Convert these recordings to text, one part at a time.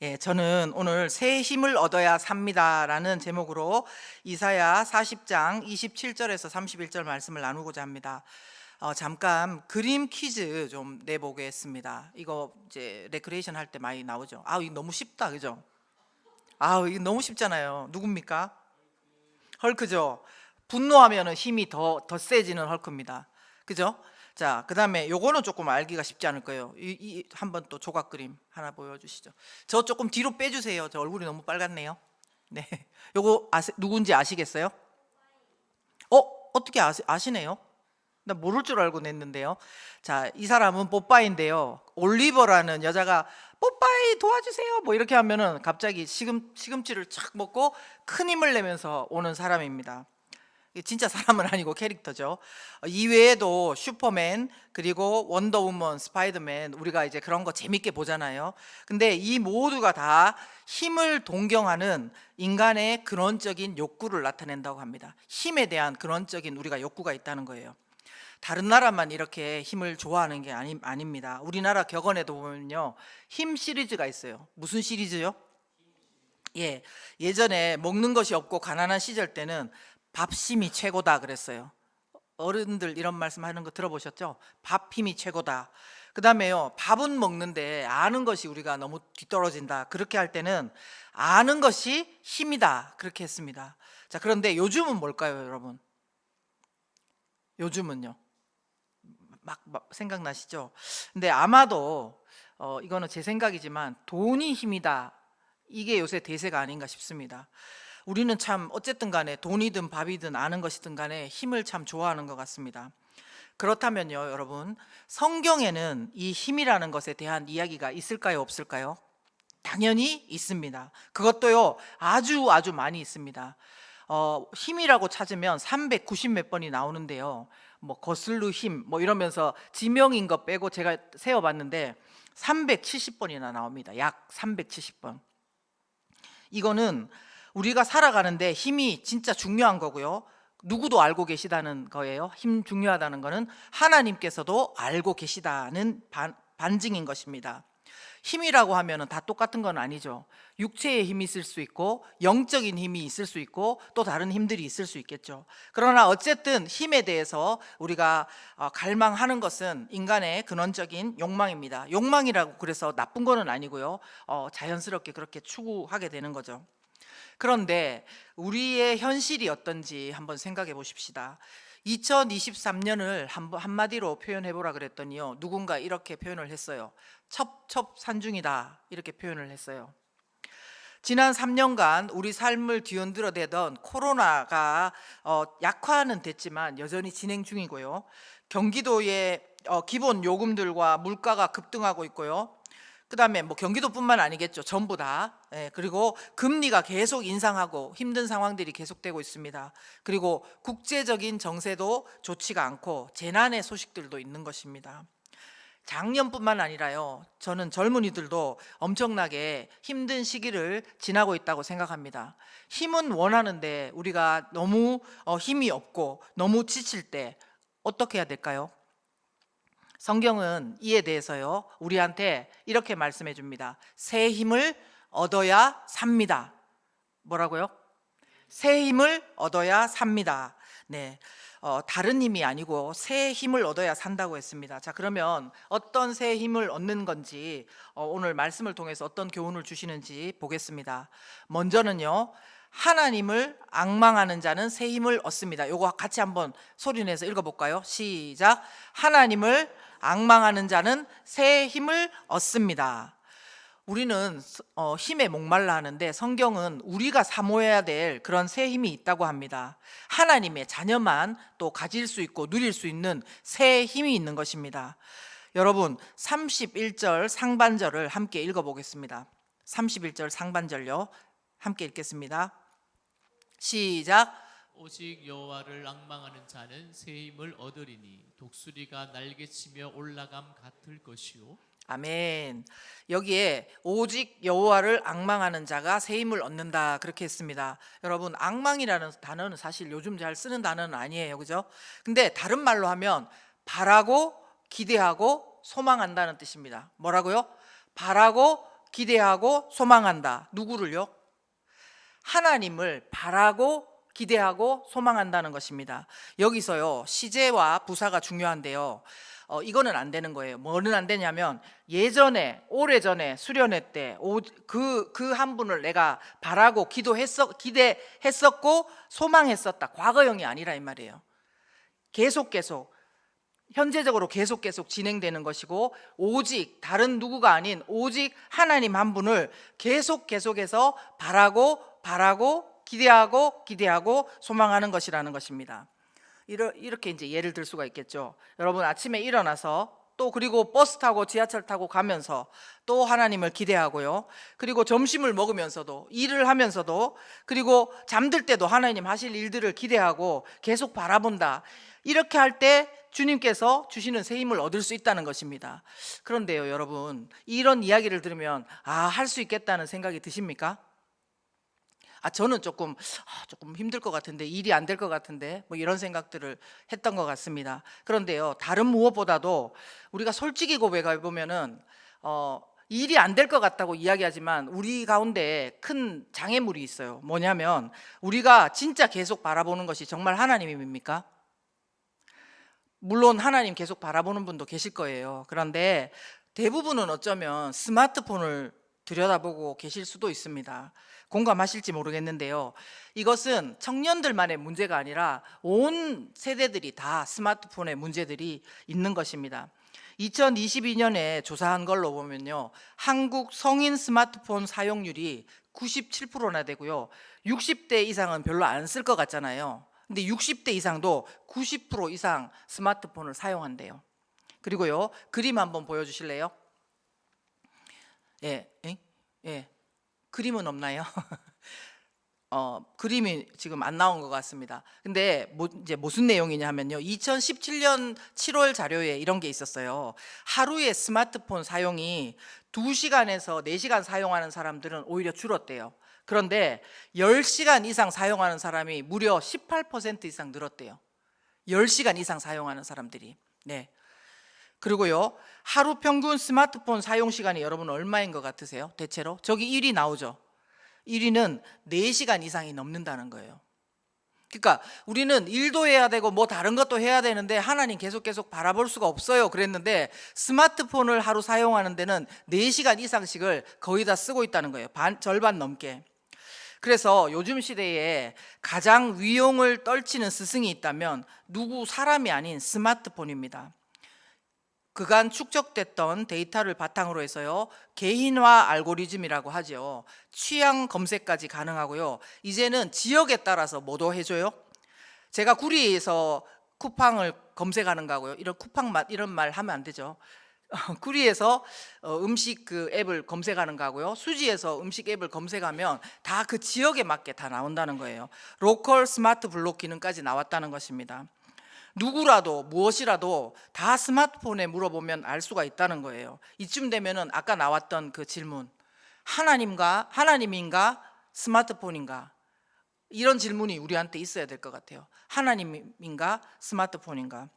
예, 저는 오늘 새 힘을 얻어야 삽니다라는 제목으로 이사야 40장 27절에서 31절 말씀을 나누고자 합니다. 잠깐 그림 퀴즈 좀 내보겠습니다. 이거 이제 레크레이션 할 때 많이 나오죠. 이거 너무 쉽다, 그죠? 이거 너무 쉽잖아요. 누굽니까? 헐크죠. 분노하면은 힘이 더 세지는 헐크입니다. 그죠? 자, 그 다음에 요거는 조금 알기가 쉽지 않을 거예요. 한번 또 조각 그림 하나 보여주시죠. 저 조금 뒤로 빼주세요. 저 얼굴이 너무 빨갛네요. 네, 요거 누군지 아시겠어요? 어떻게 아시네요? 나 모를 줄 알고 냈는데요. 자, 이 사람은 뽀빠이인데요. 올리버라는 여자가 뽀빠이 도와주세요 뭐 이렇게 하면은 갑자기 시금치를 착 먹고 큰 힘을 내면서 오는 사람입니다. 이게 진짜 사람은 아니고 캐릭터죠. 이외에도 슈퍼맨, 그리고 원더우먼, 스파이더맨, 우리가 이제 그런 거 재밌게 보잖아요. 근데 이 모두가 다 힘을 동경하는 인간의 근원적인 욕구를 나타낸다고 합니다. 힘에 대한 근원적인 우리가 욕구가 있다는 거예요. 다른 나라만 이렇게 힘을 좋아하는 게 아닙니다. 우리나라 격언에도 보면요, 힘 시리즈가 있어요. 무슨 시리즈요? 예, 예전에 먹는 것이 없고 가난한 시절 때는 밥심이 최고다 그랬어요. 어른들 이런 말씀 하는 거 들어보셨죠? 밥 힘이 최고다. 그 다음에요, 밥은 먹는데 아는 것이 우리가 너무 뒤떨어진다, 그렇게 할 때는 아는 것이 힘이다, 그렇게 했습니다. 자, 그런데 요즘은 뭘까요, 여러분? 요즘은요, 막 생각나시죠? 근데 아마도 이거는 제 생각이지만 돈이 힘이다, 이게 요새 대세가 아닌가 싶습니다. 우리는 참 어쨌든 간에 돈이든 밥이든 아는 것이든 간에 힘을 참 좋아하는 것 같습니다. 그렇다면요, 여러분, 성경에는 이 힘이라는 것에 대한 이야기가 있을까요, 없을까요? 당연히 있습니다. 그것도요, 아주 아주 많이 있습니다. 힘이라고 찾으면 390 몇 번이 나오는데요, 뭐 거슬루 힘 뭐 이러면서 지명인 거 빼고 제가 세어봤는데 370번이나 나옵니다. 약 370번. 이거는 우리가 살아가는데 힘이 진짜 중요한 거고요, 누구도 알고 계시다는 거예요. 힘 중요하다는 거는 하나님께서도 알고 계시다는 반증인 것입니다. 힘이라고 하면은 다 똑같은 건 아니죠. 육체의 힘이 있을 수 있고 영적인 힘이 있을 수 있고 또 다른 힘들이 있을 수 있겠죠. 그러나 어쨌든 힘에 대해서 우리가 갈망하는 것은 인간의 근원적인 욕망입니다. 욕망이라고 그래서 나쁜 거는 아니고요, 자연스럽게 그렇게 추구하게 되는 거죠. 그런데 우리의 현실이 어떤지 한번 생각해 보십시다. 2023년을 한마디로 표현해 보라 그랬더니요, 누군가 이렇게 표현을 했어요. 첩첩산중이다, 이렇게 표현을 했어요. 지난 3년간 우리 삶을 뒤흔들어대던 코로나가 약화는 됐지만 여전히 진행 중이고요, 경기도의 기본 요금들과 물가가 급등하고 있고요, 그 다음에 뭐 경기도뿐만 아니겠죠, 전부 다. 그리고 금리가 계속 인상하고 힘든 상황들이 계속되고 있습니다. 그리고 국제적인 정세도 좋지가 않고 재난의 소식들도 있는 것입니다. 작년뿐만 아니라요, 저는 젊은이들도 엄청나게 힘든 시기를 지나고 있다고 생각합니다. 힘은 원하는데 우리가 너무 힘이 없고 너무 지칠 때 어떻게 해야 될까요? 성경은 이에 대해서요, 우리한테 이렇게 말씀해 줍니다. 새 힘을 얻어야 삽니다. 뭐라고요? 새 힘을 얻어야 삽니다. 네, 다른 힘이 아니고 새 힘을 얻어야 산다고 했습니다. 자, 그러면 어떤 새 힘을 얻는 건지, 오늘 말씀을 통해서 어떤 교훈을 주시는지 보겠습니다. 먼저는요, 하나님을 앙망하는 자는 새 힘을 얻습니다. 요거 같이 한번 소리내서 읽어볼까요? 시작. 하나님을 앙망하는 자는 새 힘을 얻습니다. 우리는 힘에 목말라 하는데 성경은 우리가 사모해야 될 그런 새 힘이 있다고 합니다. 하나님의 자녀만 또 가질 수 있고 누릴 수 있는 새 힘이 있는 것입니다. 여러분, 31절 상반절을 함께 읽어보겠습니다. 31절 상반절요, 함께 읽겠습니다. 시작. 오직 여호와를 앙망하는 자는 새 힘을 얻으리니 독수리가 날개치며 올라감 같을 것이요. 아멘. 여기에 오직 여호와를 앙망하는 자가 새 힘을 얻는다, 그렇게 했습니다. 여러분, 앙망이라는 단어는 사실 요즘 잘 쓰는 단어는 아니에요, 그죠? 근데 다른 말로 하면 바라고 기대하고 소망한다는 뜻입니다. 뭐라고요? 바라고 기대하고 소망한다. 누구를요? 하나님을 바라고 기대하고 소망한다는 것입니다. 여기서요, 시제와 부사가 중요한데요. 이거는 안 되는 거예요. 뭐는 안 되냐면 예전에 오래전에 수련회 때 그 한 분을 내가 바라고 기대했었고 소망했었다. 과거형이 아니라 이 말이에요. 계속 현재적으로 계속 진행되는 것이고, 오직 다른 누구가 아닌 오직 하나님 한 분을 계속해서 바라고 기대하고 소망하는 것이라는 것입니다. 이렇게 이제 예를 들 수가 있겠죠. 여러분 아침에 일어나서 또 그리고 버스 타고 지하철 타고 가면서 또 하나님을 기대하고요. 그리고 점심을 먹으면서도, 일을 하면서도, 그리고 잠들 때도 하나님 하실 일들을 기대하고 계속 바라본다. 이렇게 할 때 주님께서 주시는 새 힘을 얻을 수 있다는 것입니다. 그런데요, 여러분, 이런 이야기를 들으면 할 수 있겠다는 생각이 드십니까? 저는 조금 힘들 것 같은데, 일이 안 될 것 같은데, 뭐 이런 생각들을 했던 것 같습니다. 그런데요, 다른 무엇보다도 우리가 솔직히 고백해 보면은 일이 안 될 것 같다고 이야기하지만 우리 가운데 큰 장애물이 있어요. 뭐냐면 우리가 진짜 계속 바라보는 것이 정말 하나님입니까? 물론 하나님 계속 바라보는 분도 계실 거예요. 그런데 대부분은 어쩌면 스마트폰을 들여다보고 계실 수도 있습니다. 공감하실지 모르겠는데요. 이것은 청년들만의 문제가 아니라 온 세대들이 다 스마트폰의 문제들이 있는 것입니다. 2022년에 조사한 걸로 보면요, 한국 성인 스마트폰 사용률이 97%나 되고요, 60대 이상은 별로 안 쓸 것 같잖아요. 근데 60대 이상도 90% 이상 스마트폰을 사용한대요. 그리고요, 그림 한번 보여주실래요? 예, 그림은 없나요? 그림이 지금 안 나온 것 같습니다. 근데 이제 무슨 내용이냐 하면요, 2017년 7월 자료에 이런 게 있었어요. 하루에 스마트폰 사용이 2시간에서 4시간 사용하는 사람들은 오히려 줄었대요. 그런데 10시간 이상 사용하는 사람이 무려 18% 이상 늘었대요. 10시간 이상 사용하는 사람들이. 네. 그리고요, 하루 평균 스마트폰 사용 시간이 여러분 얼마인 것 같으세요? 대체로? 저기 1위 나오죠. 1위는 4시간 이상이 넘는다는 거예요. 그러니까 우리는 일도 해야 되고 뭐 다른 것도 해야 되는데 하나님 계속 바라볼 수가 없어요. 그랬는데 스마트폰을 하루 사용하는 데는 4시간 이상씩을 거의 다 쓰고 있다는 거예요. 절반 넘게. 그래서 요즘 시대에 가장 위용을 떨치는 스승이 있다면 사람이 아닌 스마트폰입니다. 그간 축적됐던 데이터를 바탕으로 해서요, 개인화 알고리즘이라고 하죠. 취향 검색까지 가능하고요. 이제는 지역에 따라서 뭐도 해줘요. 제가 구리에서 쿠팡을 검색하는 거고요. 이런 말 하면 안 되죠. 구리에서 음식 그 앱을 검색하는 거고요. 수지에서 음식 앱을 검색하면 다 그 지역에 맞게 다 나온다는 거예요. 로컬 스마트 블록 기능까지 나왔다는 것입니다. 누구라도 무엇이라도 다 스마트폰에 물어보면 알 수가 있다는 거예요. 이쯤 되면은 아까 나왔던 그 질문, 하나님인가 스마트폰인가, 이런 질문이 우리한테 있어야 될 것 같아요. 하나님인가 스마트폰인가.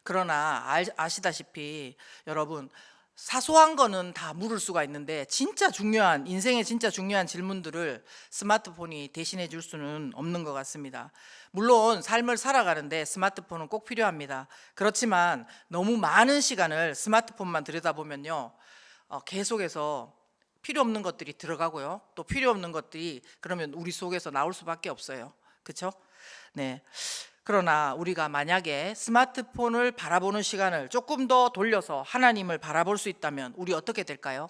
그러나 아시다시피 여러분, 사소한 거는 다 물을 수가 있는데 인생의 진짜 중요한 질문들을 스마트폰이 대신해 줄 수는 없는 것 같습니다. 물론 삶을 살아가는데 스마트폰은 꼭 필요합니다. 그렇지만 너무 많은 시간을 스마트폰만 들여다보면요, 계속해서 필요 없는 것들이 들어가고요, 또 필요 없는 것들이 그러면 우리 속에서 나올 수밖에 없어요. 그렇죠? 네. 그러나 우리가 만약에 스마트폰을 바라보는 시간을 조금 더 돌려서 하나님을 바라볼 수 있다면 우리 어떻게 될까요?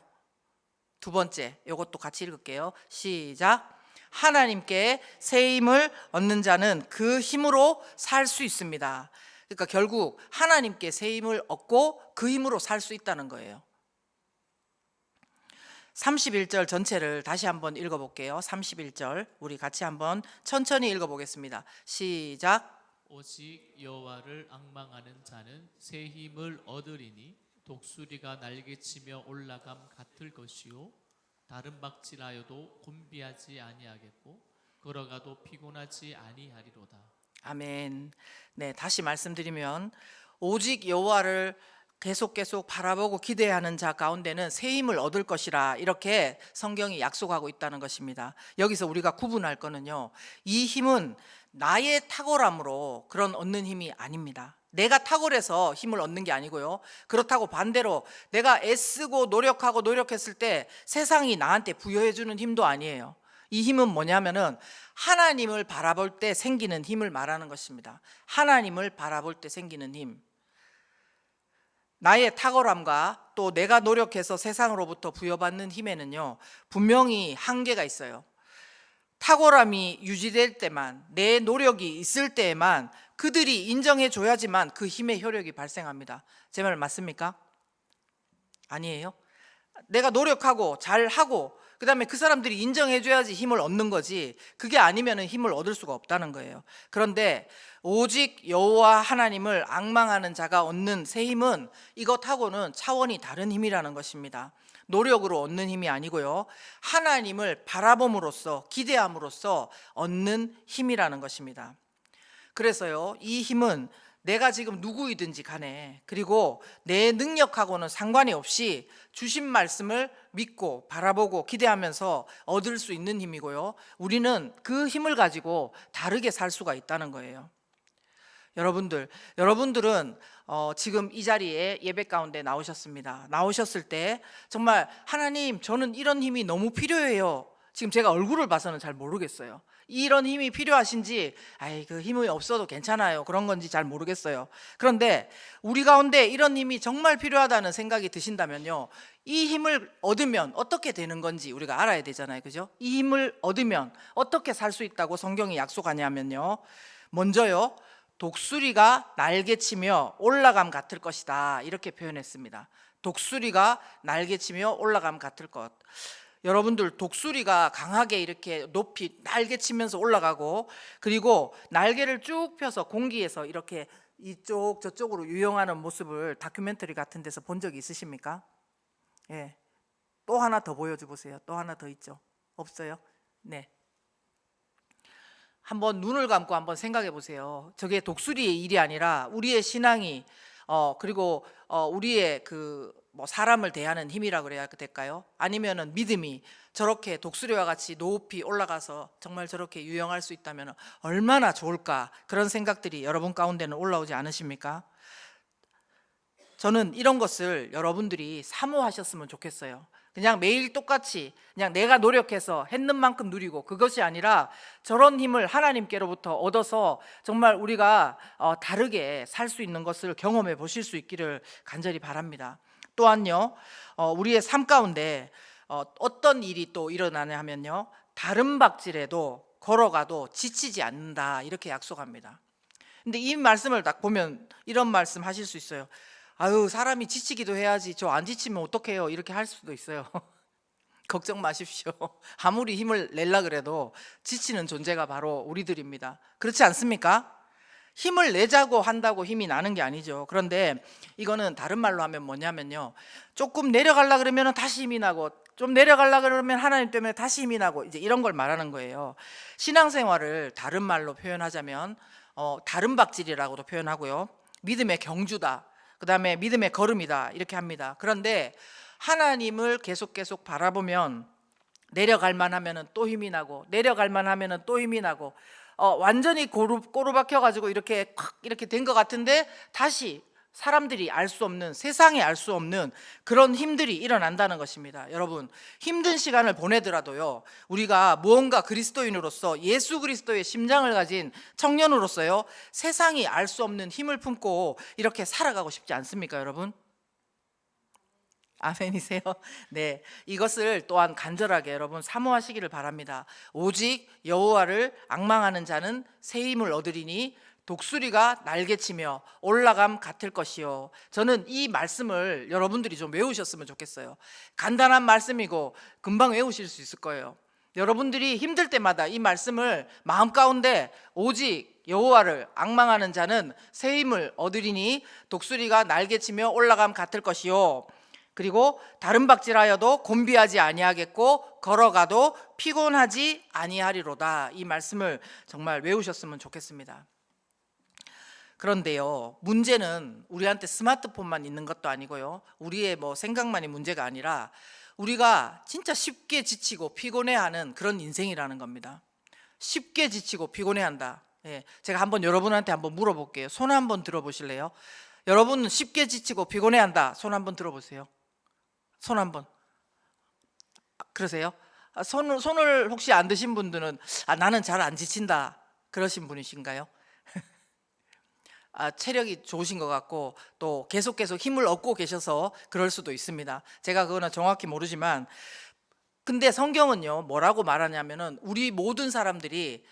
두 번째, 이것도 같이 읽을게요. 시작. 하나님께 새 힘을 얻는 자는 그 힘으로 살 수 있습니다. 그러니까 결국 하나님께 새 힘을 얻고 그 힘으로 살 수 있다는 거예요. 31절 전체를 다시 한번 읽어볼게요. 31절 우리 같이 한번 천천히 읽어보겠습니다. 시작. 오직 여호와를 앙망하는 자는 새 힘을 얻으리니 독수리가 날개치며 올라감 같을 것이요 다른 박질하여도 곤비하지 아니하겠고 걸어가도 피곤하지 아니하리로다. 아멘. 네, 다시 말씀드리면 오직 여호와를 계속 바라보고 기대하는 자 가운데는 새 힘을 얻을 것이라, 이렇게 성경이 약속하고 있다는 것입니다. 여기서 우리가 구분할 거는요, 이 힘은 나의 탁월함으로 그런 얻는 힘이 아닙니다. 내가 탁월해서 힘을 얻는 게 아니고요, 그렇다고 반대로 내가 애쓰고 노력하고 노력했을 때 세상이 나한테 부여해 주는 힘도 아니에요. 이 힘은 뭐냐면은 하나님을 바라볼 때 생기는 힘을 말하는 것입니다. 하나님을 바라볼 때 생기는 힘. 나의 탁월함과 또 내가 노력해서 세상으로부터 부여받는 힘에는요, 분명히 한계가 있어요. 탁월함이 유지될 때만, 내 노력이 있을 때에만 그들이 인정해 줘야지만 그 힘의 효력이 발생합니다. 제 말 맞습니까? 아니에요? 내가 노력하고 잘하고 그다음에 그 사람들이 인정해 줘야지 힘을 얻는 거지, 그게 아니면 힘을 얻을 수가 없다는 거예요. 그런데 오직 여호와 하나님을 앙망하는 자가 얻는 새 힘은 이것하고는 차원이 다른 힘이라는 것입니다. 노력으로 얻는 힘이 아니고요, 하나님을 바라봄으로써 기대함으로써 얻는 힘이라는 것입니다. 그래서요, 이 힘은 내가 지금 누구이든지 간에, 그리고 내 능력하고는 상관이 없이 주신 말씀을 믿고 바라보고 기대하면서 얻을 수 있는 힘이고요, 우리는 그 힘을 가지고 다르게 살 수가 있다는 거예요. 여러분들은 지금 이 자리에 예배 가운데 나오셨습니다. 나오셨을 때 정말 하나님, 저는 이런 힘이 너무 필요해요. 지금 제가 얼굴을 봐서는 잘 모르겠어요. 이런 힘이 필요하신지, 그 힘이 없어도 괜찮아요, 그런 건지 잘 모르겠어요. 그런데 우리 가운데 이런 힘이 정말 필요하다는 생각이 드신다면요, 이 힘을 얻으면 어떻게 되는 건지 우리가 알아야 되잖아요, 그죠? 이 힘을 얻으면 어떻게 살 수 있다고 성경이 약속하냐면요, 먼저요, 독수리가 날개치며 올라감 같을 것이다, 이렇게 표현했습니다. 독수리가 날개치며 올라감 같을 것. 여러분들, 독수리가 강하게 이렇게 높이 날개치면서 올라가고, 그리고 날개를 쭉 펴서 공기에서 이렇게 이쪽 저쪽으로 유영하는 모습을 다큐멘터리 같은 데서 본 적이 있으십니까? 예. 또 하나 더 보여줘 보세요. 또 하나 더 있죠? 없어요? 네. 한번 눈을 감고 한번 생각해 보세요. 저게 독수리의 일이 아니라 우리의 신앙이, 그리고 우리의 뭐 사람을 대하는 힘이라 그래야 될까요? 아니면은 믿음이 저렇게 독수리와 같이 높이 올라가서 정말 저렇게 유영할 수 있다면 얼마나 좋을까, 그런 생각들이 여러분 가운데는 올라오지 않으십니까? 저는 이런 것을 여러분들이 사모하셨으면 좋겠어요. 그냥 매일 똑같이 그냥 내가 노력해서 했는 만큼 누리고, 그것이 아니라 저런 힘을 하나님께로부터 얻어서 정말 우리가 다르게 살 수 있는 것을 경험해 보실 수 있기를 간절히 바랍니다. 또한요, 우리의 삶 가운데 어떤 일이 또 일어나냐 하면요, 다른 박질에도 걸어가도 지치지 않는다, 이렇게 약속합니다. 근데 이 말씀을 딱 보면 이런 말씀 하실 수 있어요. 아유, 사람이 지치기도 해야지, 저 안 지치면 어떡해요, 이렇게 할 수도 있어요. 걱정 마십시오. 아무리 힘을 낼라 그래도 지치는 존재가 바로 우리들입니다. 그렇지 않습니까? 힘을 내자고 한다고 힘이 나는 게 아니죠. 그런데 이거는 다른 말로 하면 뭐냐면요, 조금 내려가려 그러면 다시 힘이 나고, 좀 내려가려 그러면 하나님 때문에 다시 힘이 나고, 이제 이런 걸 말하는 거예요. 신앙생활을 다른 말로 표현하자면 다른 박질이라고도 표현하고요, 믿음의 경주다, 그 다음에 믿음의 걸음이다, 이렇게 합니다. 그런데 하나님을 계속 바라보면 내려갈 만하면 또 힘이 나고, 내려갈 만하면 또 힘이 나고, 완전히 꼬르박혀 가지고 이렇게 된 것 같은데 다시 사람들이 알 수 없는, 세상이 알 수 없는 그런 힘들이 일어난다는 것입니다. 여러분, 힘든 시간을 보내더라도요, 우리가 무언가 그리스도인으로서, 예수 그리스도의 심장을 가진 청년으로서요, 세상이 알 수 없는 힘을 품고 이렇게 살아가고 싶지 않습니까, 여러분? 아멘이세요? 네, 이것을 또한 간절하게 여러분 사모하시기를 바랍니다. 오직 여호와를 앙망하는 자는 새 힘을 얻으리니 독수리가 날개치며 올라감 같을 것이요. 저는 이 말씀을 여러분들이 좀 외우셨으면 좋겠어요. 간단한 말씀이고 금방 외우실 수 있을 거예요. 여러분들이 힘들 때마다 이 말씀을 마음 가운데, 오직 여호와를 앙망하는 자는 새 힘을 얻으리니 독수리가 날개치며 올라감 같을 것이요, 그리고 다른 박질하여도 곤비하지 아니하겠고 걸어가도 피곤하지 아니하리로다. 이 말씀을 정말 외우셨으면 좋겠습니다. 그런데요, 문제는 우리한테 스마트폰만 있는 것도 아니고요, 우리의 뭐 생각만이 문제가 아니라 우리가 진짜 쉽게 지치고 피곤해하는 그런 인생이라는 겁니다. 쉽게 지치고 피곤해한다. 예, 제가 한번 여러분한테 한번 물어볼게요. 손 한번 들어보실래요? 여러분은 쉽게 지치고 피곤해한다. 손 한번 들어보세요. 손 한번. 그러세요? 손을 혹시 안 드신 분들은 나는 잘 안 지친다 그러신 분이신가요? 체력이 좋으신 것 같고 또 계속 힘을 얻고 계셔서 그럴 수도 있습니다. 제가 그거는 정확히 모르지만, 근데 성경은요 뭐라고 말하냐면은 우리 모든 사람들이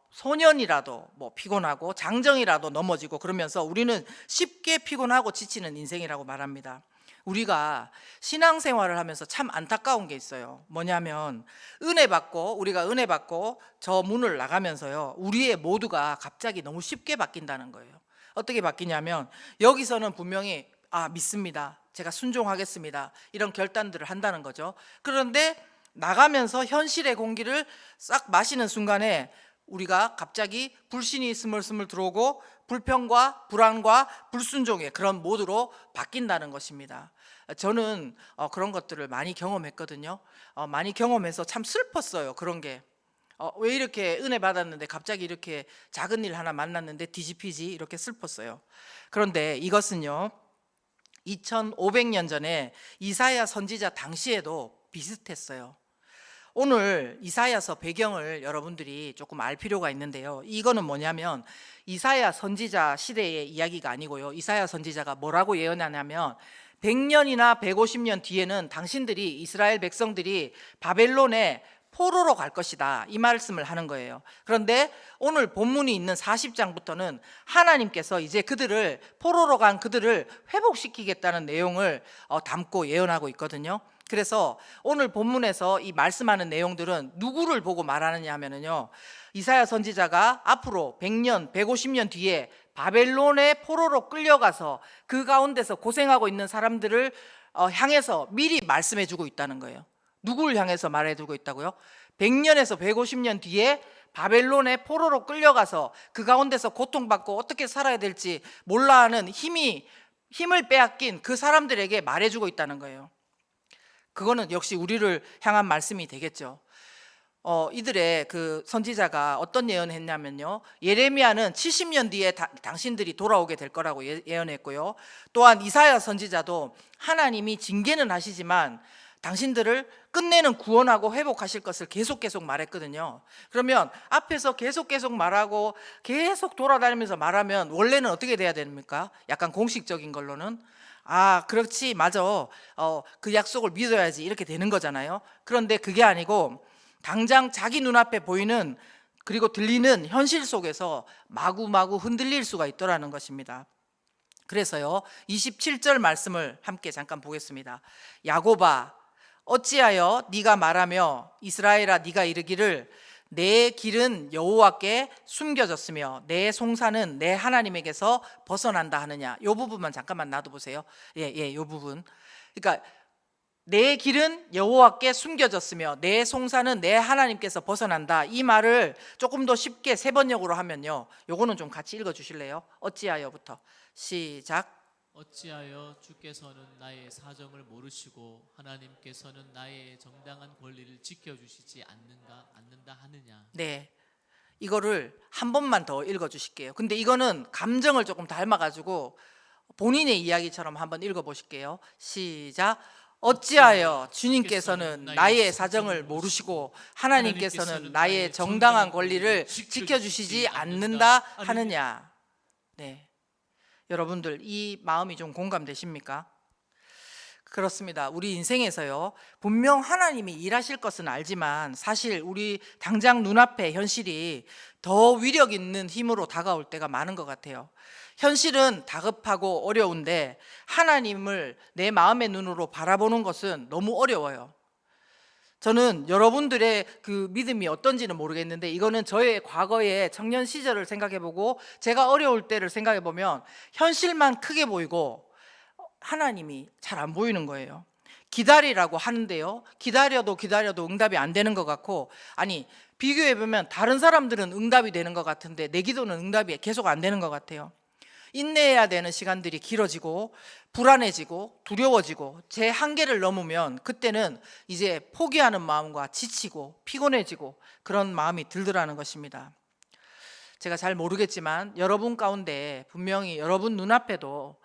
소년이라도 뭐 피곤하고 장정이라도 넘어지고 그러면서 우리는 쉽게 피곤하고 지치는 인생이라고 말합니다. 우리가 신앙생활을 하면서 참 안타까운 게 있어요. 뭐냐면 우리가 은혜 받고 저 문을 나가면서요, 우리의 모두가 갑자기 너무 쉽게 바뀐다는 거예요. 어떻게 바뀌냐면 여기서는 분명히 믿습니다, 제가 순종하겠습니다, 이런 결단들을 한다는 거죠. 그런데 나가면서 현실의 공기를 싹 마시는 순간에 우리가 갑자기 불신이 스물스물 들어오고 불평과 불안과 불순종의 그런 모드로 바뀐다는 것입니다. 저는 그런 것들을 많이 경험했거든요. 많이 경험해서 참 슬펐어요. 그런 게 왜 이렇게 은혜 받았는데 갑자기 이렇게 작은 일 하나 만났는데 뒤집히지, 이렇게 슬펐어요. 그런데 이것은요 2500년 전에 이사야 선지자 당시에도 비슷했어요. 오늘 이사야서 배경을 여러분들이 조금 알 필요가 있는데요, 이거는 뭐냐면 이사야 선지자 시대의 이야기가 아니고요, 이사야 선지자가 뭐라고 예언하냐면 100년이나 150년 뒤에는 당신들이, 이스라엘 백성들이 바벨론에 포로로 갈 것이다, 이 말씀을 하는 거예요. 그런데 오늘 본문이 있는 40장부터는 하나님께서 이제 포로로 간 그들을 회복시키겠다는 내용을 담고 예언하고 있거든요. 그래서 오늘 본문에서 이 말씀하는 내용들은 누구를 보고 말하느냐 하면요, 이사야 선지자가 앞으로 100년, 150년 뒤에 바벨론의 포로로 끌려가서 그 가운데서 고생하고 있는 사람들을 향해서 미리 말씀해 주고 있다는 거예요. 누구를 향해서 말해 주고 있다고요? 100년에서 150년 뒤에 바벨론의 포로로 끌려가서 그 가운데서 고통받고 어떻게 살아야 될지 몰라 하는 힘을 빼앗긴 그 사람들에게 말해 주고 있다는 거예요. 그거는 역시 우리를 향한 말씀이 되겠죠. 이들의 그 선지자가 어떤 예언을 했냐면요, 예레미야는 70년 뒤에 당신들이 돌아오게 될 거라고 예언했고요, 또한 이사야 선지자도 하나님이 징계는 하시지만 당신들을 끝내는 구원하고 회복하실 것을 계속 말했거든요. 그러면 앞에서 계속 말하고 계속 돌아다니면서 말하면 원래는 어떻게 돼야 됩니까? 약간 공식적인 걸로는 그렇지, 맞아, 그 약속을 믿어야지, 이렇게 되는 거잖아요. 그런데 그게 아니고 당장 자기 눈앞에 보이는 그리고 들리는 현실 속에서 마구마구 흔들릴 수가 있더라는 것입니다. 그래서요 27절 말씀을 함께 잠깐 보겠습니다. 야곱아, 어찌하여 네가 말하며 이스라엘아 네가 이르기를 내 길은 여호와께 숨겨졌으며 내 송사는 내 하나님에게서 벗어난다 하느냐. 이 부분만 잠깐만 놔둬보세요. 이 부분. 그러니까 내 길은 여호와께 숨겨졌으며 내 송사는 내 하나님께서 벗어난다, 이 말을 조금 더 쉽게 세 번역으로 하면요, 요거는 좀 같이 읽어주실래요? 어찌하여부터 시작. 어찌하여 주께서는 나의 사정을 모르시고 하나님께서는 나의 정당한 권리를 지켜주시지 않는다 하느냐. 네, 이거를 한 번만 더 읽어주실게요. 근데 이거는 감정을 조금 닮아가지고 본인의 이야기처럼 한번 읽어보실게요. 시작. 어찌하여 주님께서는 나의 사정을 모르시고 하나님께서는 나의 정당한 권리를 지켜주시지 않는다 하느냐. 네, 여러분들 이 마음이 좀 공감되십니까? 그렇습니다. 우리 인생에서요 분명 하나님이 일하실 것은 알지만 사실 우리 당장 눈앞에 현실이 더 위력 있는 힘으로 다가올 때가 많은 것 같아요. 현실은 다급하고 어려운데 하나님을 내 마음의 눈으로 바라보는 것은 너무 어려워요. 저는 여러분들의 그 믿음이 어떤지는 모르겠는데 이거는 저의 과거의 청년 시절을 생각해보고 제가 어려울 때를 생각해보면 현실만 크게 보이고 하나님이 잘 안 보이는 거예요. 기다리라고 하는데요, 기다려도 응답이 안 되는 것 같고, 아니 비교해보면 다른 사람들은 응답이 되는 것 같은데 내 기도는 응답이 계속 안 되는 것 같아요. 인내해야 되는 시간들이 길어지고 불안해지고 두려워지고 제 한계를 넘으면 그때는 이제 포기하는 마음과 지치고 피곤해지고 그런 마음이 들더라는 것입니다. 제가 잘 모르겠지만 여러분 가운데 분명히 여러분 눈앞에도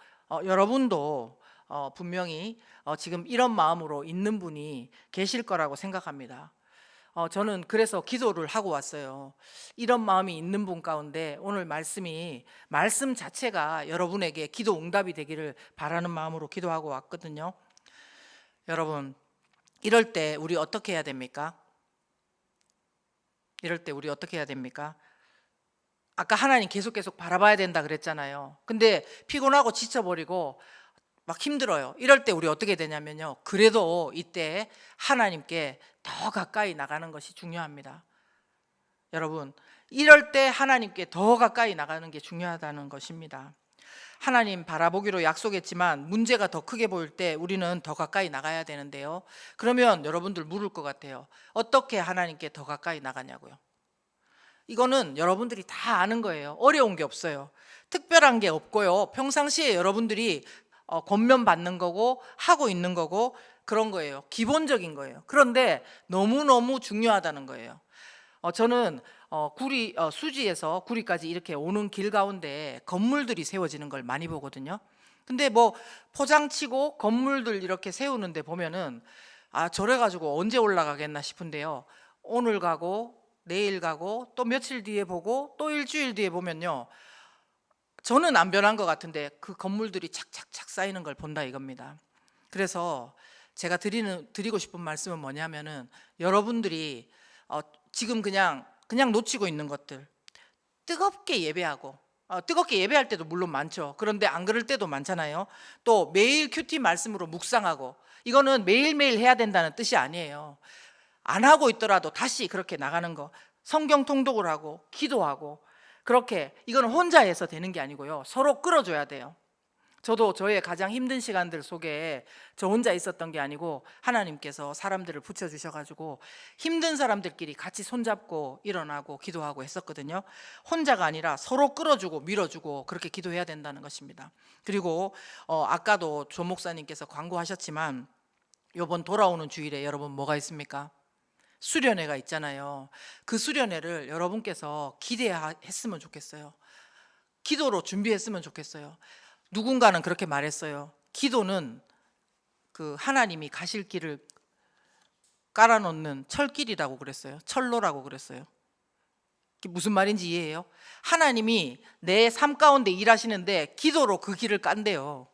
여러분도 분명히 지금 이런 마음으로 있는 분이 계실 거라고 생각합니다. 저는 그래서 기도를 하고 왔어요. 이런 마음이 있는 분 가운데 오늘 말씀 자체가 여러분에게 기도 응답이 되기를 바라는 마음으로 기도하고 왔거든요. 여러분, 이럴 때 우리 어떻게 해야 됩니까? 이럴 때 우리 어떻게 해야 됩니까? 아까 하나님 계속 바라봐야 된다 그랬잖아요. 근데 피곤하고 지쳐버리고 막 힘들어요. 이럴 때 우리 어떻게 되냐면요, 그래도 이때 하나님께 더 가까이 나가는 것이 중요합니다. 여러분, 이럴 때 하나님께 더 가까이 나가는 게 중요하다는 것입니다. 하나님 바라보기로 약속했지만 문제가 더 크게 보일 때 우리는 더 가까이 나가야 되는데요. 그러면 여러분들 물을 것 같아요. 어떻게 하나님께 더 가까이 나가냐고요. 이거는 여러분들이 다 아는 거예요. 어려운 게 없어요. 특별한 게 없고요. 평상시에 여러분들이 권면받는 거고 하고 있는 거고 그런 거예요. 기본적인 거예요. 그런데 너무너무 중요하다는 거예요. 저는 수지에서 구리까지 이렇게 오는 길 가운데 건물들이 세워지는 걸 많이 보거든요. 근데 뭐 포장치고 건물들 이렇게 세우는데 보면은 저래 가지고 언제 올라가겠나 싶은데요. 오늘 가고 내일 가고 또 며칠 뒤에 보고 또 일주일 뒤에 보면요, 저는 안 변한 것 같은데 그 건물들이 착착착 쌓이는 걸 본다 이겁니다. 그래서 제가 드리고 싶은 말씀은 뭐냐면은 여러분들이 지금 그냥 놓치고 있는 것들 뜨겁게 예배하고, 뜨겁게 예배할 때도 물론 많죠. 그런데 안 그럴 때도 많잖아요. 또 매일 큐티 말씀으로 묵상하고, 이거는 매일매일 해야 된다는 뜻이 아니에요. 안 하고 있더라도 다시 그렇게 나가는 거, 성경 통독을 하고 기도하고, 그렇게 이거는 혼자 해서 되는 게 아니고요, 서로 끌어줘야 돼요. 저도 저의 가장 힘든 시간들 속에 저 혼자 있었던 게 아니고 하나님께서 사람들을 붙여주셔가지고 힘든 사람들끼리 같이 손잡고 일어나고 기도하고 했었거든요. 혼자가 아니라 서로 끌어주고 밀어주고 그렇게 기도해야 된다는 것입니다. 그리고 아까도 조 목사님께서 광고하셨지만 이번 돌아오는 주일에 여러분 뭐가 있습니까? 수련회가 있잖아요. 그 수련회를 여러분께서 기대했으면 좋겠어요. 기도로 준비했으면 좋겠어요. 누군가는 그렇게 말했어요. 기도는 그 하나님이 가실 길을 깔아놓는 철길이라고 그랬어요. 철로라고 그랬어요. 그게 무슨 말인지 이해해요? 하나님이 내 삶 가운데 일하시는데 기도로 그 길을 깐대요.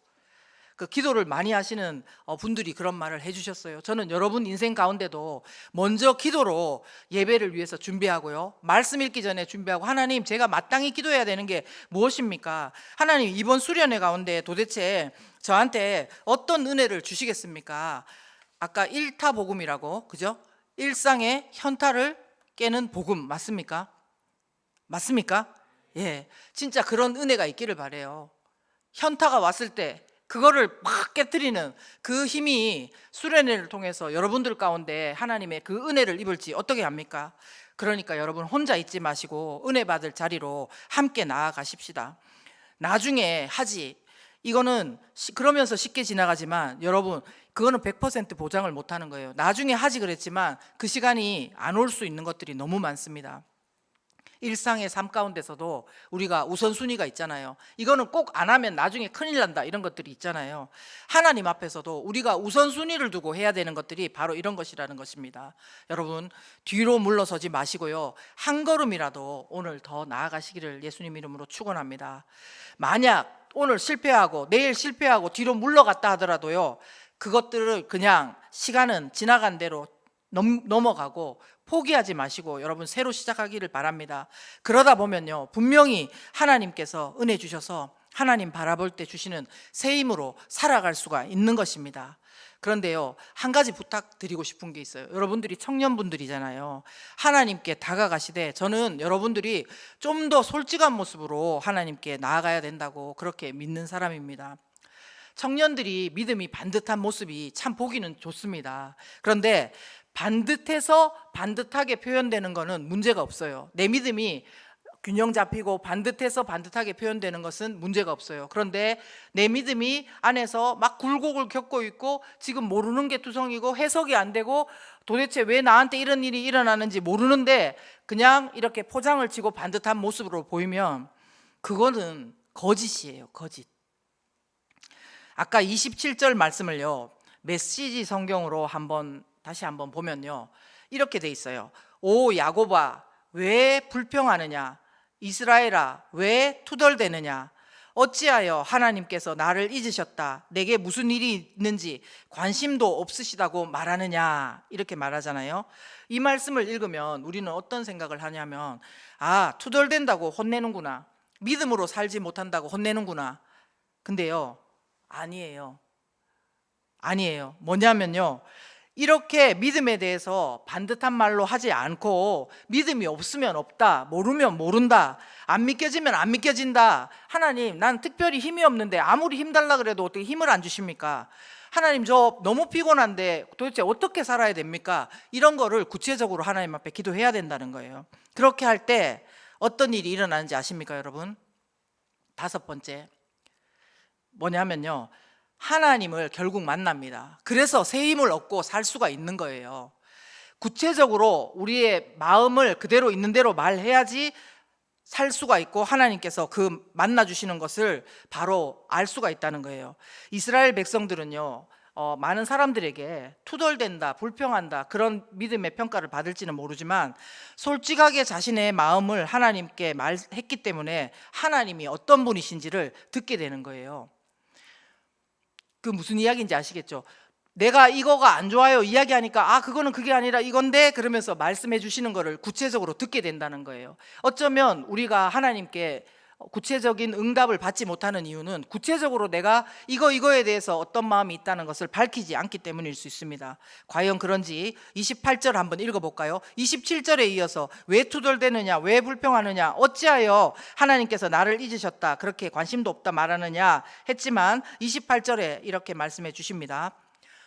그 기도를 많이 하시는 분들이 그런 말을 해주셨어요. 저는 여러분 인생 가운데도 먼저 기도로 예배를 위해서 준비하고요, 말씀 읽기 전에 준비하고, 하나님 제가 마땅히 기도해야 되는 게 무엇입니까? 하나님 이번 수련회 가운데 도대체 저한테 어떤 은혜를 주시겠습니까? 아까 일타 복음이라고, 그죠? 일상의 현타를 깨는 복음 맞습니까? 맞습니까? 예, 진짜 그런 은혜가 있기를 바래요. 현타가 왔을 때 그거를 막 깨트리는 그 힘이 수련회를 통해서 여러분들 가운데 하나님의 그 은혜를 입을지 어떻게 합니까? 그러니까 여러분 혼자 있지 마시고 은혜 받을 자리로 함께 나아가십시다. 나중에 하지, 이거는 그러면서 쉽게 지나가지만 여러분 그거는 100% 보장을 못하는 거예요. 나중에 하지 그랬지만 그 시간이 안 올 수 있는 것들이 너무 많습니다. 일상의 삶 가운데서도 우리가 우선순위가 있잖아요. 이거는 꼭 안 하면 나중에 큰일 난다, 이런 것들이 있잖아요. 하나님 앞에서도 우리가 우선순위를 두고 해야 되는 것들이 바로 이런 것이라는 것입니다. 여러분 뒤로 물러서지 마시고요, 한 걸음이라도 오늘 더 나아가시기를 예수님 이름으로 축원합니다. 만약 오늘 실패하고 내일 실패하고 뒤로 물러갔다 하더라도요, 그것들을 그냥 시간은 지나간 대로 넘어가고 포기하지 마시고 여러분 새로 시작하기를 바랍니다. 그러다 보면요, 분명히 하나님께서 은혜 주셔서 하나님 바라볼 때 주시는 새 힘으로 살아갈 수가 있는 것입니다. 그런데요, 한 가지 부탁드리고 싶은 게 있어요. 여러분들이 청년분들이잖아요. 하나님께 다가가시되 저는 여러분들이 좀 더 솔직한 모습으로 하나님께 나아가야 된다고 그렇게 믿는 사람입니다. 청년들이 믿음이 반듯한 모습이 참 보기는 좋습니다. 그런데 반듯해서 반듯하게 표현되는 거는 문제가 없어요. 내 믿음이 균형 잡히고 반듯해서 반듯하게 표현되는 것은 문제가 없어요. 그런데 내 믿음이 안에서 막 굴곡을 겪고 있고 지금 모르는 게 투성이고 해석이 안 되고 도대체 왜 나한테 이런 일이 일어나는지 모르는데 그냥 이렇게 포장을 치고 반듯한 모습으로 보이면 그거는 거짓이에요. 거짓. 아까 27절 말씀을요, 메시지 성경으로 다시 한번 보면요, 이렇게 돼 있어요. 오 야곱아 왜 불평하느냐, 이스라엘아 왜 투덜대느냐, 어찌하여 하나님께서 나를 잊으셨다, 내게 무슨 일이 있는지 관심도 없으시다고 말하느냐, 이렇게 말하잖아요. 이 말씀을 읽으면 우리는 어떤 생각을 하냐면, 아, 투덜댄다고 혼내는구나, 믿음으로 살지 못한다고 혼내는구나. 근데요, 아니에요. 아니에요. 뭐냐면요, 이렇게 믿음에 대해서 반듯한 말로 하지 않고 믿음이 없으면 없다, 모르면 모른다, 안 믿겨지면 안 믿겨진다, 하나님 난 특별히 힘이 없는데 아무리 힘 달라 그래도 어떻게 힘을 안 주십니까, 하나님 저 너무 피곤한데 도대체 어떻게 살아야 됩니까, 이런 거를 구체적으로 하나님 앞에 기도해야 된다는 거예요. 그렇게 할 때 어떤 일이 일어나는지 아십니까 여러분? 다섯 번째 뭐냐면요, 하나님을 결국 만납니다. 그래서 새 힘을 얻고 살 수가 있는 거예요. 구체적으로 우리의 마음을 그대로 있는 대로 말해야지 살 수가 있고 하나님께서 그 만나 주시는 것을 바로 알 수가 있다는 거예요. 이스라엘 백성들은요, 많은 사람들에게 투덜댄다, 불평한다, 그런 믿음의 평가를 받을지는 모르지만 솔직하게 자신의 마음을 하나님께 말했기 때문에 하나님이 어떤 분이신지를 듣게 되는 거예요. 그 무슨 이야기인지 아시겠죠? 내가 이거가 안 좋아요 이야기하니까, 아 그거는 그게 아니라 이건데, 그러면서 말씀해 주시는 거를 구체적으로 듣게 된다는 거예요. 어쩌면 우리가 하나님께 구체적인 응답을 받지 못하는 이유는 구체적으로 내가 이거에 대해서 어떤 마음이 있다는 것을 밝히지 않기 때문일 수 있습니다. 과연 그런지 28절 한번 읽어볼까요? 27절에 이어서 왜 투덜대느냐, 왜 불평하느냐, 어찌하여 하나님께서 나를 잊으셨다, 그렇게 관심도 없다 말하느냐 했지만 28절에 이렇게 말씀해 주십니다.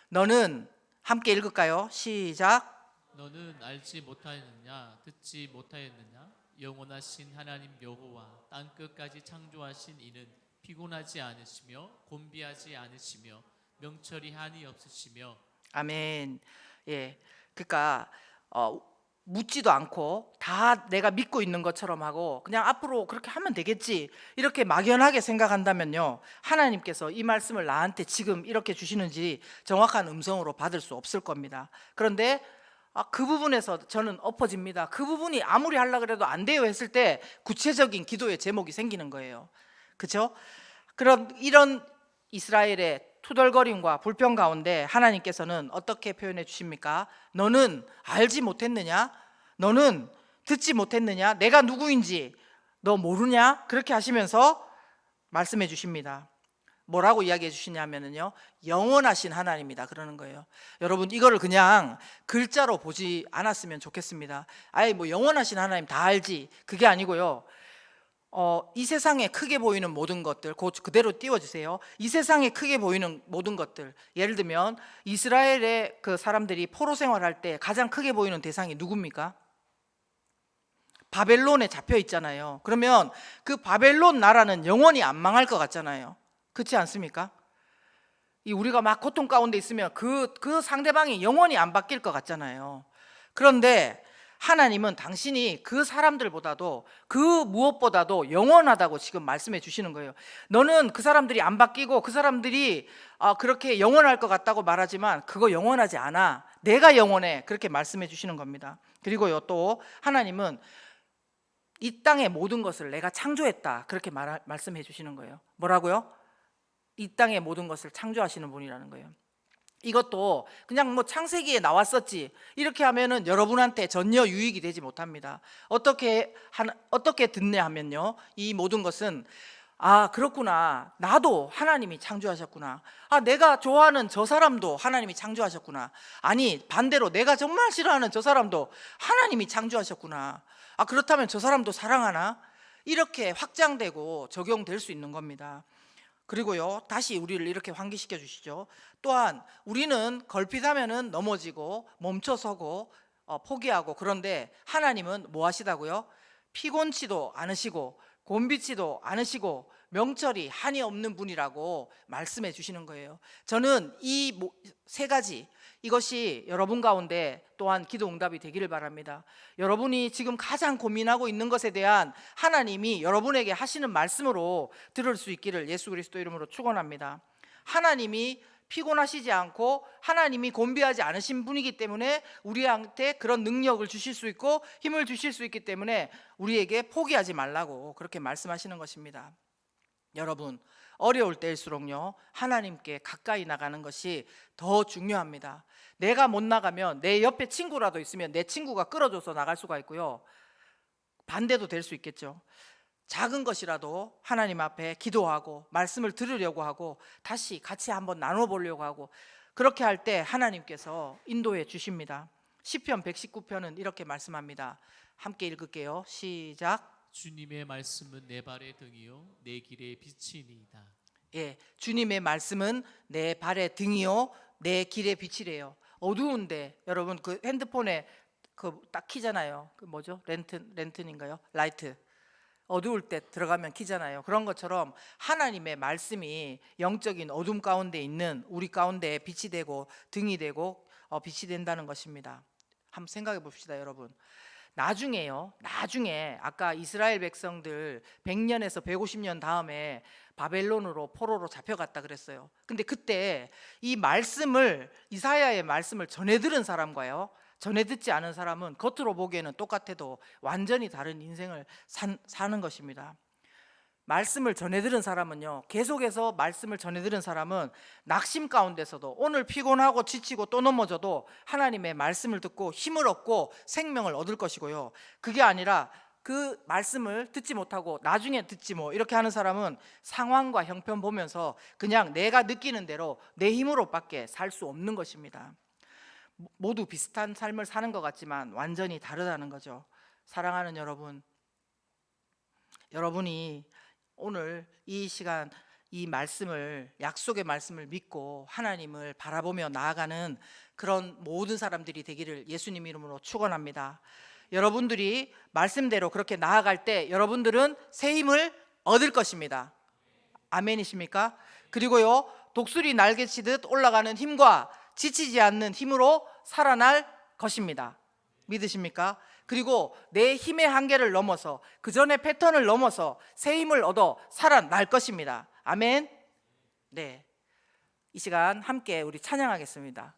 너는, 함께 읽을까요? 시작. 너는 알지 못하였느냐, 듣지 못하였느냐, 영원하신 하나님 여호와 땅 끝까지 창조하신 이는 피곤하지 않으시며 곤비하지 않으시며 명철이 한이 없으시며. 아멘. 예, 그러니까 묻지도 않고 다 내가 믿고 있는 것처럼 하고 그냥 앞으로 그렇게 하면 되겠지, 이렇게 막연하게 생각한다면요, 하나님께서 이 말씀을 나한테 지금 이렇게 주시는지 정확한 음성으로 받을 수 없을 겁니다. 그런데 그 부분에서 저는 엎어집니다. 그 부분이 아무리 하려고 그래도 안 돼요 했을 때 구체적인 기도의 제목이 생기는 거예요. 그렇죠? 그럼 이런 이스라엘의 투덜거림과 불평 가운데 하나님께서는 어떻게 표현해 주십니까? 너는 알지 못했느냐? 너는 듣지 못했느냐? 내가 누구인지 너 모르냐? 그렇게 하시면서 말씀해 주십니다. 뭐라고 이야기해 주시냐면요, 영원하신 하나님이다 그러는 거예요. 여러분 이거를 그냥 글자로 보지 않았으면 좋겠습니다. 아예 뭐 영원하신 하나님 다 알지, 그게 아니고요, 이 세상에 크게 보이는 모든 것들 그대로 띄워주세요. 이 세상에 크게 보이는 모든 것들, 예를 들면 이스라엘의 그 사람들이 포로 생활할 때 가장 크게 보이는 대상이 누굽니까? 바벨론에 잡혀 있잖아요. 그러면 그 바벨론 나라는 영원히 안 망할 것 같잖아요. 그렇지 않습니까? 우리가 막 고통 가운데 있으면 그 상대방이 영원히 안 바뀔 것 같잖아요. 그런데 하나님은 당신이 그 사람들보다도 그 무엇보다도 영원하다고 지금 말씀해 주시는 거예요. 너는 그 사람들이 안 바뀌고 그 사람들이 그렇게 영원할 것 같다고 말하지만 그거 영원하지 않아, 내가 영원해, 그렇게 말씀해 주시는 겁니다. 그리고요, 또 하나님은 이 땅의 모든 것을 내가 창조했다, 그렇게 말씀해 주시는 거예요. 뭐라고요? 이 땅의 모든 것을 창조하시는 분이라는 거예요. 이것도 그냥 뭐 창세기에 나왔었지 이렇게 하면은 여러분한테 전혀 유익이 되지 못합니다. 어떻게 듣냐 하면요, 이 모든 것은 그렇구나, 나도 하나님이 창조하셨구나, 내가 좋아하는 저 사람도 하나님이 창조하셨구나, 아니 반대로 내가 정말 싫어하는 저 사람도 하나님이 창조하셨구나, 그렇다면 저 사람도 사랑하나, 이렇게 확장되고 적용될 수 있는 겁니다. 그리고요, 다시 우리를 이렇게 환기시켜 주시죠. 또한 우리는 걸핏하면은 넘어지고 멈춰서고 포기하고, 그런데 하나님은 뭐 하시다고요? 피곤치도 않으시고 곤비치도 않으시고 명철이 한이 없는 분이라고 말씀해 주시는 거예요. 저는 이 세 가지, 이것이 여러분 가운데 또한 기도 응답이 되기를 바랍니다. 여러분이 지금 가장 고민하고 있는 것에 대한 하나님이 여러분에게 하시는 말씀으로 들을 수 있기를 예수 그리스도 이름으로 축원합니다. 하나님이 피곤하시지 않고 하나님이 곤비하지 않으신 분이기 때문에 우리한테 그런 능력을 주실 수 있고 힘을 주실 수 있기 때문에 우리에게 포기하지 말라고 그렇게 말씀하시는 것입니다. 여러분, 어려울 때일수록요 하나님께 가까이 나가는 것이 더 중요합니다. 내가 못 나가면 내 옆에 친구라도 있으면 내 친구가 끌어줘서 나갈 수가 있고요, 반대도 될 수 있겠죠. 작은 것이라도 하나님 앞에 기도하고 말씀을 들으려고 하고 다시 같이 한번 나눠보려고 하고, 그렇게 할 때 하나님께서 인도해 주십니다. 시편 119편은 이렇게 말씀합니다. 함께 읽을게요. 시작. 주님의 말씀은 내 발의 등이요 내 길의 빛이니이다. 예, 주님의 말씀은 내 발의 등이요 내 길의 빛이래요. 어두운데 여러분 그 핸드폰에 그 딱 키잖아요. 그 뭐죠? 랜턴인가요? 라이트. 어두울 때 들어가면 키잖아요. 그런 것처럼 하나님의 말씀이 영적인 어둠 가운데 있는 우리 가운데 빛이 되고 등이 되고 빛이 된다는 것입니다. 한번 생각해 봅시다, 여러분. 나중에 아까 이스라엘 백성들 100년에서 150년 다음에 바벨론으로 포로로 잡혀갔다 그랬어요. 근데 그때 이 말씀을, 이사야의 말씀을 전해 들은 사람과요 전해 듣지 않은 사람은 겉으로 보기에는 똑같아도 완전히 다른 인생을 사는 것입니다. 말씀을 전해 들은 사람은요, 계속해서 말씀을 전해 들은 사람은 낙심 가운데서도 오늘 피곤하고 지치고 또 넘어져도 하나님의 말씀을 듣고 힘을 얻고 생명을 얻을 것이고요, 그게 아니라 그 말씀을 듣지 못하고 나중에 듣지 뭐 이렇게 하는 사람은 상황과 형편 보면서 그냥 내가 느끼는 대로 내 힘으로밖에 살 수 없는 것입니다. 모두 비슷한 삶을 사는 것 같지만 완전히 다르다는 거죠. 사랑하는 여러분, 여러분이 오늘 이 시간 이 말씀을, 약속의 말씀을 믿고 하나님을 바라보며 나아가는 그런 모든 사람들이 되기를 예수님 이름으로 축원합니다. 여러분들이 말씀대로 그렇게 나아갈 때 여러분들은 새 힘을 얻을 것입니다. 아멘이십니까? 그리고요, 독수리 날개치듯 올라가는 힘과 지치지 않는 힘으로 살아날 것입니다. 믿으십니까? 그리고 내 힘의 한계를 넘어서 그 전의 패턴을 넘어서 새 힘을 얻어 살아날 것입니다. 아멘. 네, 이 시간 함께 우리 찬양하겠습니다.